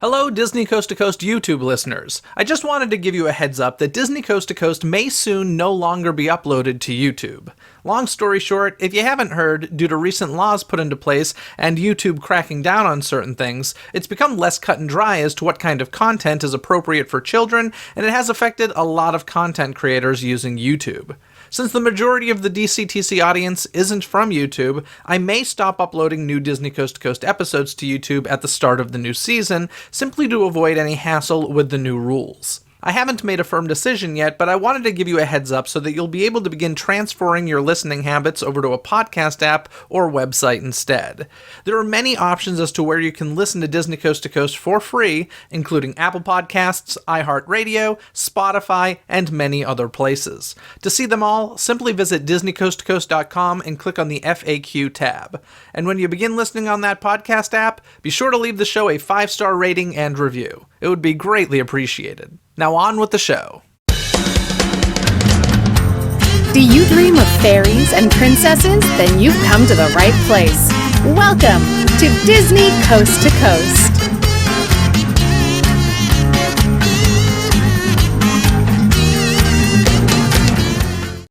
Hello, Disney Coast to Coast YouTube listeners. I just wanted to give you a heads up that Disney Coast to Coast may soon no longer be uploaded to YouTube. Long story short, if you haven't heard, due to recent laws put into place and YouTube cracking down on certain things, it's become less cut and dry as to what kind of content is appropriate for children, and it has affected a lot of content creators using YouTube. Since the majority of the DCTC audience isn't from YouTube, I may stop uploading new Disney Coast to Coast episodes to YouTube at the start of the new season, simply to avoid any hassle with the new rules. I haven't made a firm decision yet, but I wanted to give you a heads up so that you'll be able to begin transferring your listening habits over to a podcast app or website instead. There are many options as to where you can listen to Disney Coast to Coast for free, including Apple Podcasts, iHeartRadio, Spotify, and many other places. To see them all, simply visit DisneyCoastToCoast.com and click on the FAQ tab. And when you begin listening on that podcast app, be sure to leave the show a 5-star rating and review. It would be greatly appreciated. Now on with the show. Do you dream of fairies and princesses? Then you've come to the right place. Welcome to Disney Coast to Coast.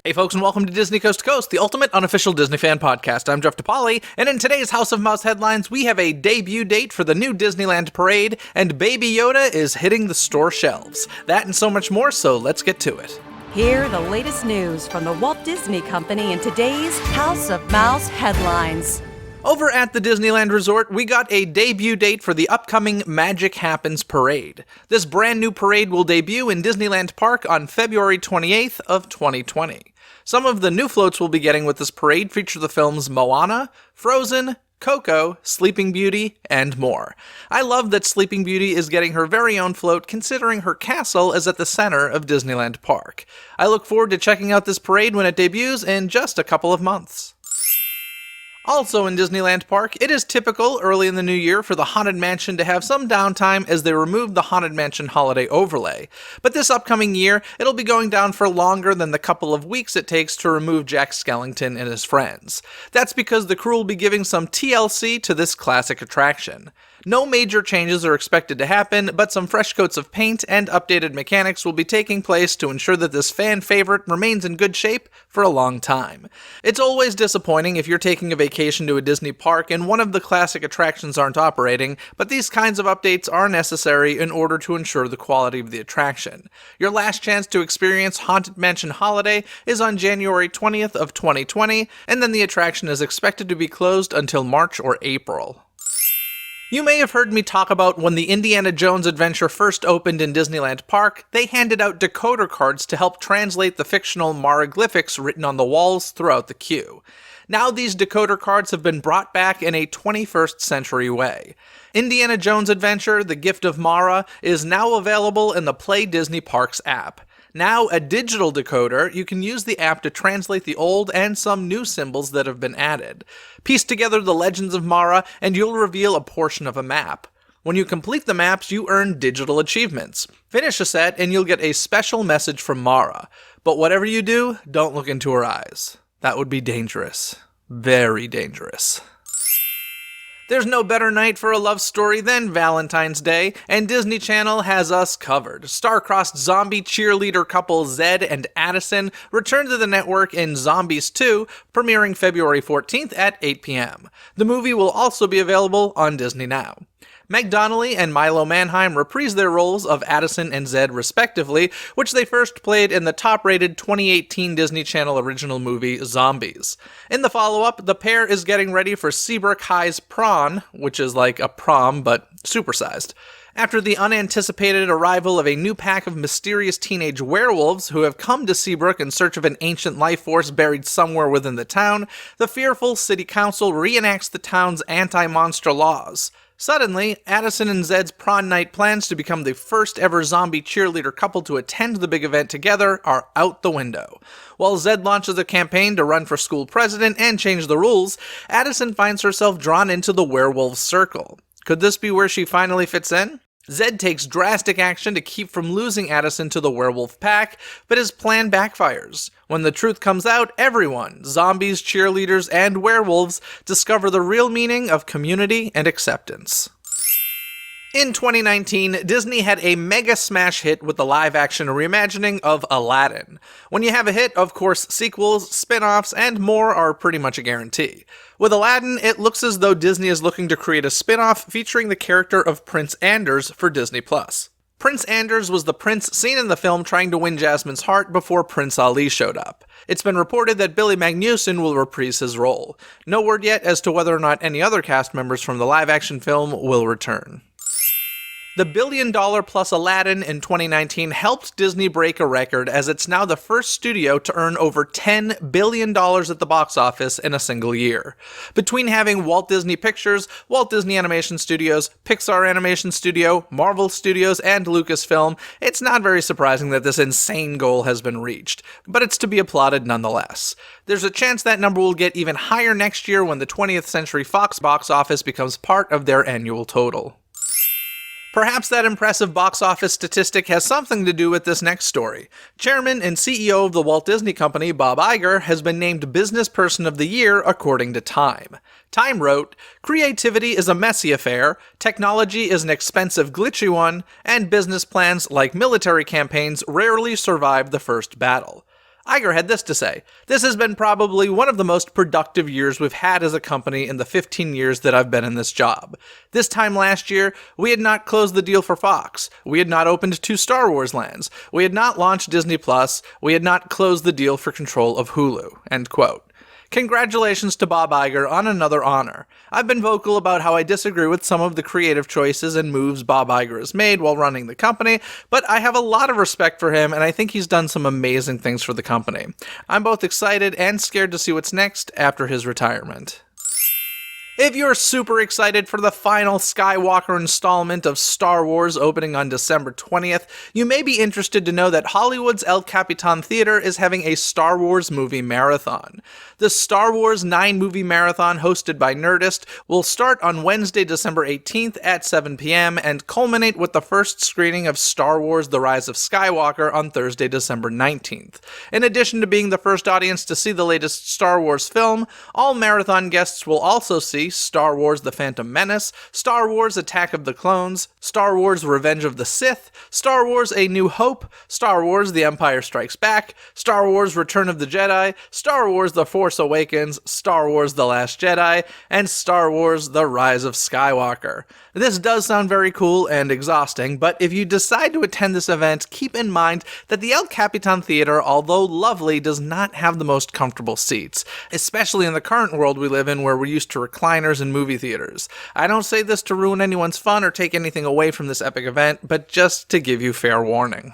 Hey folks, and welcome to Disney Coast to Coast, the ultimate unofficial Disney fan podcast. I'm Jeff DePauli, and in today's House of Mouse headlines, we have a debut date for the new Disneyland parade, and Baby Yoda is hitting the store shelves. That and so much more, so let's get to it. Hear the latest news from the Walt Disney Company in today's House of Mouse headlines. Over at the Disneyland Resort, we got a debut date for the upcoming Magic Happens parade. This brand new parade will debut in Disneyland Park on February 28th of 2020. Some of the new floats we'll be getting with this parade feature the films Moana, Frozen, Coco, Sleeping Beauty, and more. I love that Sleeping Beauty is getting her very own float considering her castle is at the center of Disneyland Park. I look forward to checking out this parade when it debuts in just a couple of months. Also in Disneyland Park, it is typical early in the new year for the Haunted Mansion to have some downtime as they remove the Haunted Mansion holiday overlay. But this upcoming year, it'll be going down for longer than the couple of weeks it takes to remove Jack Skellington and his friends. That's because the crew will be giving some TLC to this classic attraction. No major changes are expected to happen, but some fresh coats of paint and updated mechanics will be taking place to ensure that this fan favorite remains in good shape for a long time. It's always disappointing if you're taking a vacation to a Disney park and one of the classic attractions aren't operating, but these kinds of updates are necessary in order to ensure the quality of the attraction. Your last chance to experience Haunted Mansion Holiday is on January 20th of 2020, and then the attraction is expected to be closed until March or April. You may have heard me talk about when the Indiana Jones adventure first opened in Disneyland Park, they handed out decoder cards to help translate the fictional maraglyphics written on the walls throughout the queue. Now these decoder cards have been brought back in a 21st century way. Indiana Jones Adventure, The Gift of Mara, is now available in the Play Disney Parks app. Now a digital decoder, you can use the app to translate the old and some new symbols that have been added. Piece together the legends of Mara, and you'll reveal a portion of a map. When you complete the maps, you earn digital achievements. Finish a set, and you'll get a special message from Mara. But whatever you do, don't look into her eyes. That would be dangerous. Very dangerous. There's no better night for a love story than Valentine's Day, and Disney Channel has us covered. Star-crossed zombie cheerleader couple Zed and Addison return to the network in Zombies 2, premiering February 14th at 8 p.m. The movie will also be available on Disney Now. Meg Donnelly and Milo Manheim reprise their roles of Addison and Zed respectively, which they first played in the top-rated 2018 Disney Channel original movie Zombies. In the follow-up, the pair is getting ready for Seabrook High's Prawn, which is like a prom but supersized. After the unanticipated arrival of a new pack of mysterious teenage werewolves who have come to Seabrook in search of an ancient life force buried somewhere within the town, the fearful city council reenacts the town's anti-monster laws. Suddenly, Addison and Zed's prom night plans to become the first ever zombie cheerleader couple to attend the big event together are out the window. While Zed launches a campaign to run for school president and change the rules, Addison finds herself drawn into the werewolf circle. Could this be where she finally fits in? Zed takes drastic action to keep from losing Addison to the werewolf pack, but his plan backfires. When the truth comes out, everyone, zombies, cheerleaders, and werewolves, discover the real meaning of community and acceptance. In 2019, Disney had a mega smash hit with the live-action reimagining of Aladdin. When you have a hit, of course, sequels, spin-offs, and more are pretty much a guarantee. With Aladdin, it looks as though Disney is looking to create a spin-off featuring the character of Prince Anders for Disney+. Prince Anders was the prince seen in the film trying to win Jasmine's heart before Prince Ali showed up. It's been reported that Billy Magnussen will reprise his role. No word yet as to whether or not any other cast members from the live-action film will return. The billion-dollar-plus Aladdin in 2019 helped Disney break a record, as it's now the first studio to earn over $10 billion at the box office in a single year. Between having Walt Disney Pictures, Walt Disney Animation Studios, Pixar Animation Studio, Marvel Studios, and Lucasfilm, it's not very surprising that this insane goal has been reached, but it's to be applauded nonetheless. There's a chance that number will get even higher next year when the 20th Century Fox box office becomes part of their annual total. Perhaps that impressive box office statistic has something to do with this next story. Chairman and CEO of the Walt Disney Company, Bob Iger, has been named Businessperson of the Year according to Time. Time wrote, "Creativity is a messy affair, technology is an expensive, glitchy one, and business plans, like military campaigns, rarely survive the first battle." Iger had this to say, "This has been probably one of the most productive years we've had as a company in the 15 years that I've been in this job. This time last year, we had not closed the deal for Fox. We had not opened 2 Star Wars lands. We had not launched Disney Plus. We had not closed the deal for control of Hulu." End quote. Congratulations to Bob Iger on another honor. I've been vocal about how I disagree with some of the creative choices and moves Bob Iger has made while running the company, but I have a lot of respect for him and I think he's done some amazing things for the company. I'm both excited and scared to see what's next after his retirement. If you're super excited for the final Skywalker installment of Star Wars opening on December 20th, you may be interested to know that Hollywood's El Capitan Theater is having a Star Wars movie marathon. The Star Wars 9 movie marathon, hosted by Nerdist, will start on Wednesday, December 18th at 7 p.m. and culminate with the first screening of Star Wars The Rise of Skywalker on Thursday, December 19th. In addition to being the first audience to see the latest Star Wars film, all marathon guests will also see Star Wars The Phantom Menace, Star Wars Attack of the Clones, Star Wars Revenge of the Sith, Star Wars A New Hope, Star Wars The Empire Strikes Back, Star Wars Return of the Jedi, Star Wars The Force Awakens, Star Wars The Last Jedi, and Star Wars The Rise of Skywalker. This does sound very cool and exhausting, but if you decide to attend this event, keep in mind that the El Capitan Theater, although lovely, does not have the most comfortable seats, especially in the current world we live in where we're used to recliners in movie theaters. I don't say this to ruin anyone's fun or take anything away from this epic event, but just to give you fair warning.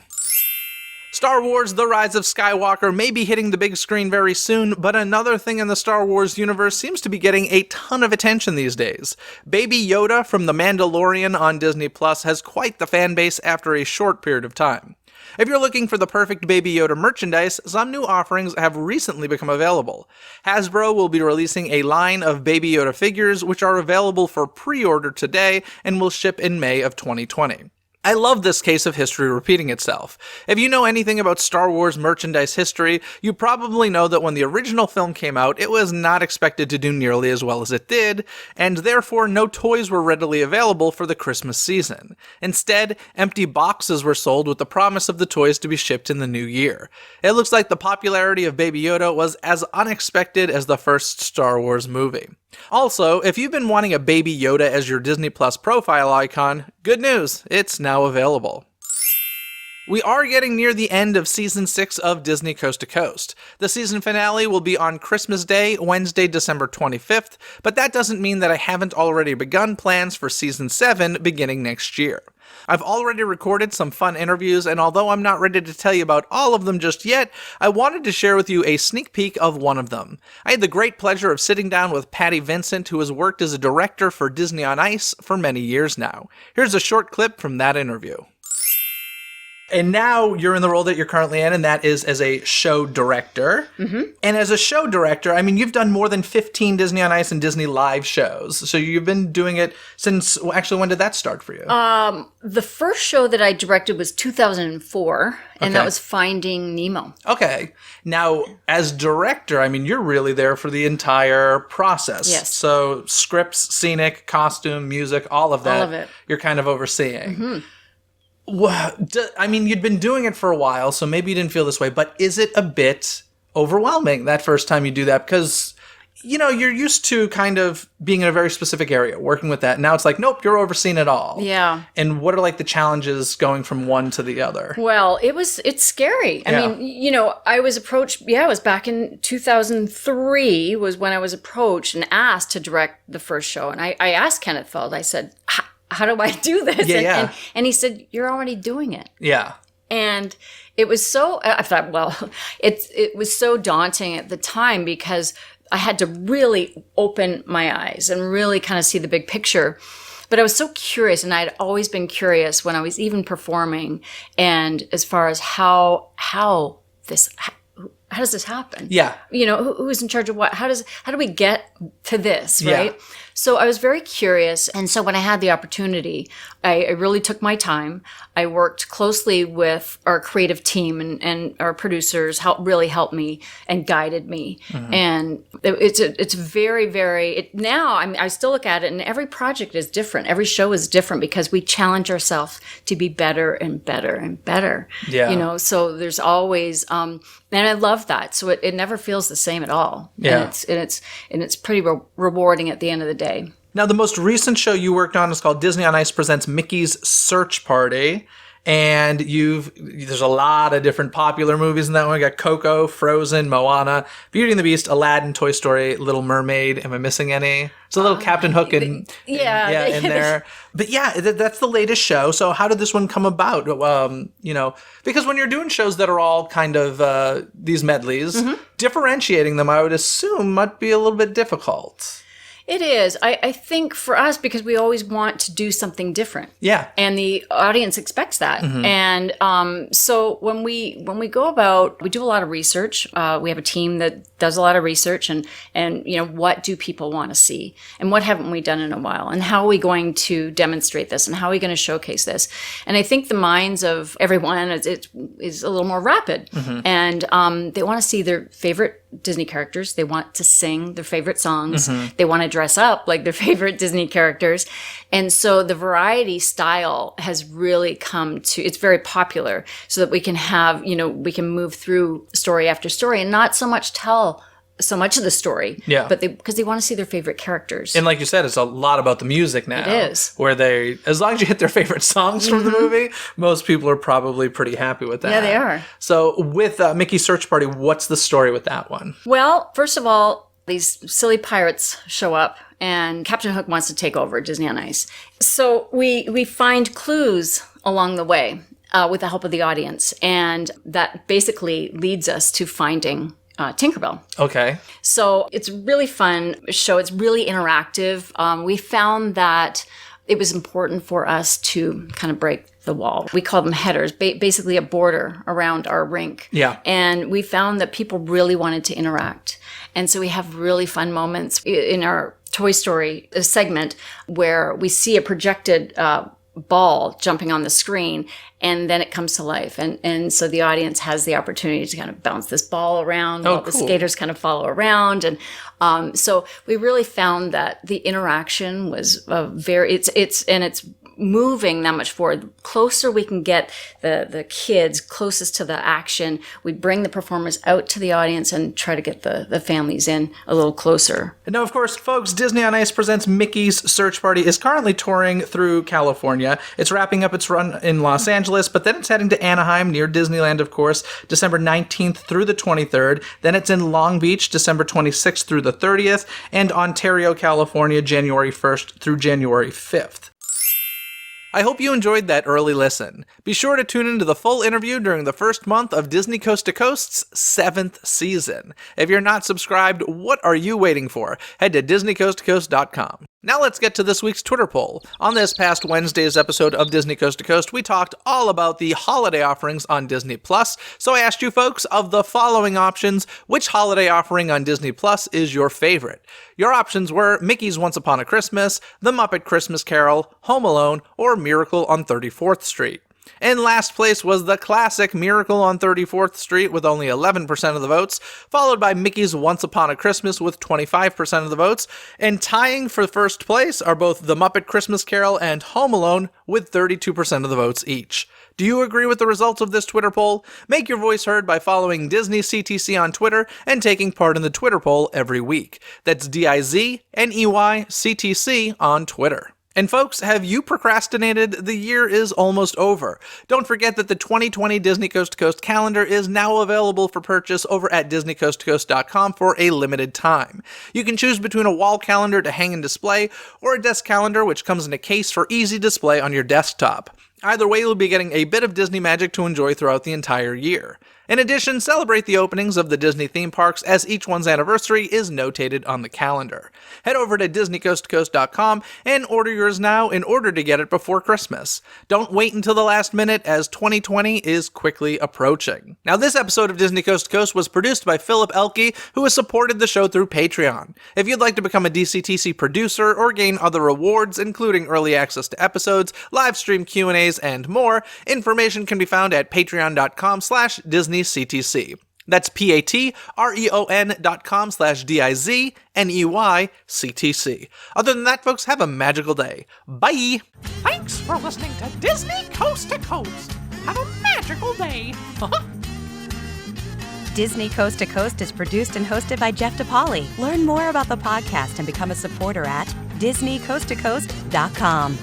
Star Wars The Rise of Skywalker may be hitting the big screen very soon, but another thing in the Star Wars universe seems to be getting a ton of attention these days. Baby Yoda from The Mandalorian on Disney Plus has quite the fan base after a short period of time. If you're looking for the perfect Baby Yoda merchandise, some new offerings have recently become available. Hasbro will be releasing a line of Baby Yoda figures which are available for pre-order today and will ship in May of 2020. I love this case of history repeating itself. If you know anything about Star Wars merchandise history, you probably know that when the original film came out, it was not expected to do nearly as well as it did, and therefore no toys were readily available for the Christmas season. Instead, empty boxes were sold with the promise of the toys to be shipped in the new year. It looks like the popularity of Baby Yoda was as unexpected as the first Star Wars movie. Also, if you've been wanting a Baby Yoda as your Disney Plus profile icon, good news, it's now available. We are getting near the end of Season 6 of Disney Coast to Coast. The season finale will be on Christmas Day, Wednesday, December 25th, but that doesn't mean that I haven't already begun plans for Season 7 beginning next year. I've already recorded some fun interviews, and although I'm not ready to tell you about all of them just yet, I wanted to share with you a sneak peek of one of them. I had the great pleasure of sitting down with Patty Vincent, who has worked as a director for Disney on Ice for many years now. Here's a short clip from that interview. And now you're in the role that you're currently in, and that is as a show director. Mm-hmm. And as a show director, I mean, you've done more than 15 Disney on Ice and Disney live shows. So you've been doing it since, well, actually, when did that start for you? The first show that I directed was 2004, and that was Finding Nemo. Okay. Now, as director, I mean, you're really there for the entire process. Yes. So scripts, scenic, costume, music, all of that. All of it. You're kind of overseeing. Mm-hmm. Well, I mean, you'd been doing it for a while, so maybe you didn't feel this way, but is it a bit overwhelming that first time you do that? Because, you know, you're used to kind of being in a very specific area, working with that. Now it's like, nope, you're overseeing it all. Yeah. And what are like the challenges going from one to the other? Well, it's scary. I mean, you know, I was approached, it was back in 2003 was when I was approached and asked to direct the first show. And I asked Kenneth Feld, I said, how do I do this? And he said, you're already doing it. Yeah. And it was so, I thought, well, it was so daunting at the time because I had to really open my eyes and really kind of see the big picture. But I was so curious, and I'd always been curious when I was even performing, and as far as how does this happen? Yeah. You know, who's in charge of what? How do we get to this, right? Yeah. So I was very curious. And so when I had the opportunity, I really took my time. I worked closely with our creative team and our producers really helped me and guided me. Mm-hmm. And it's very, very, now I mean, I still look at it and every project is different. Every show is different because we challenge ourselves to be better and better and better. Yeah. You know, so there's always, and I love that. So it never feels the same at all. Yeah. And it's pretty rewarding at the end of the day. Now, the most recent show you worked on is called Disney on Ice Presents Mickey's Search Party. And there's a lot of different popular movies in that one. We got Coco, Frozen, Moana, Beauty and the Beast, Aladdin, Toy Story, Little Mermaid. Am I missing any? There's a little Captain Hook in there. But yeah, that's the latest show. So how did this one come about? You know, because when you're doing shows that are all kind of these medleys, differentiating them, I would assume, might be a little bit difficult. It is. I think for us, because we always want to do something different. Yeah. And the audience expects that. Mm-hmm. And so when we go about, we do a lot of research. We have a team that does a lot of research and you know, what do people want to see? And what haven't we done in a while? And how are we going to demonstrate this? And how are we going to showcase this? And I think the minds of everyone is a little more rapid. Mm-hmm. And they want to see their favorite Disney characters. They want to sing their favorite songs. Mm-hmm. They want to dress up like their favorite Disney characters. And so the variety style has really come to, it's very popular so that we can have, you know, we can move through story after story and not so much tell so much of the story. Yeah. But because they want to see their favorite characters. And like you said, it's a lot about the music now. It is. Where as long as you hit their favorite songs from the movie, most people are probably pretty happy with that. Yeah, they are. So with Mickey's Search Party, what's the story with that one? Well, first of all, these silly pirates show up and Captain Hook wants to take over Disney on Ice. So we find clues along the way with the help of the audience. And that basically leads us to finding Tinkerbell. Okay. So it's a really fun show. It's really interactive. We found that it was important for us to kind of break the wall. We call them headers, basically a border around our rink. Yeah. And we found that people really wanted to interact. And so we have really fun moments in our Toy Story segment where we see a projected ball jumping on the screen and then it comes to life. And so the audience has the opportunity to kind of bounce this ball around while the skaters kind of follow around. And so we really found that the interaction was it's moving that much forward. The closer we can get the kids closest to the action, we bring the performers out to the audience and try to get the families in a little closer. And now, of course, folks, Disney on Ice Presents Mickey's Search Party is currently touring through California. It's wrapping up its run in Los Angeles, but then it's heading to Anaheim, near Disneyland, of course, December 19th through the 23rd. Then it's in Long Beach, December 26th through the 30th, and Ontario, California, January 1st through January 5th. I hope you enjoyed that early listen. Be sure to tune into the full interview during the first month of Disney Coast to Coast's 7th season. If you're not subscribed, what are you waiting for? Head to DisneyCoastToCoast.com. Now let's get to this week's Twitter poll. On this past Wednesday's episode of Disney Coast to Coast, we talked all about the holiday offerings on Disney+, so I asked you folks, of the following options, which holiday offering on Disney Plus is your favorite? Your options were Mickey's Once Upon a Christmas, The Muppet Christmas Carol, Home Alone, or Miracle on 34th Street. In last place was the classic Miracle on 34th Street with only 11% of the votes, followed by Mickey's Once Upon a Christmas with 25% of the votes, and tying for first place are both The Muppet Christmas Carol and Home Alone with 32% of the votes each. Do you agree with the results of this Twitter poll? Make your voice heard by following Disney CTC on Twitter and taking part in the Twitter poll every week. That's DIZNEY CTC on Twitter. And folks, have you procrastinated? The year is almost over. Don't forget that the 2020 Disney Coast to Coast calendar is now available for purchase over at DisneyCoastToCoast.com for a limited time. You can choose between a wall calendar to hang and display, or a desk calendar which comes in a case for easy display on your desktop. Either way, you'll be getting a bit of Disney magic to enjoy throughout the entire year. In addition, celebrate the openings of the Disney theme parks as each one's anniversary is notated on the calendar. Head over to DisneyCoastToCoast.com and order yours now in order to get it before Christmas. Don't wait until the last minute as 2020 is quickly approaching. Now, this episode of Disney Coast to Coast was produced by Philip Elke, who has supported the show through Patreon. If you'd like to become a DCTC producer or gain other rewards, including early access to episodes, live stream Q&As, and more, information can be found at patreon.com/DisneyCTC. That's patreon.com/DisneyCTC. Other than that, folks, have a magical day. Bye! Thanks for listening to Disney Coast to Coast. Have a magical day. Disney Coast to Coast is produced and hosted by Jeff DePauli. Learn more about the podcast and become a supporter at DisneyCoastToCoast.com.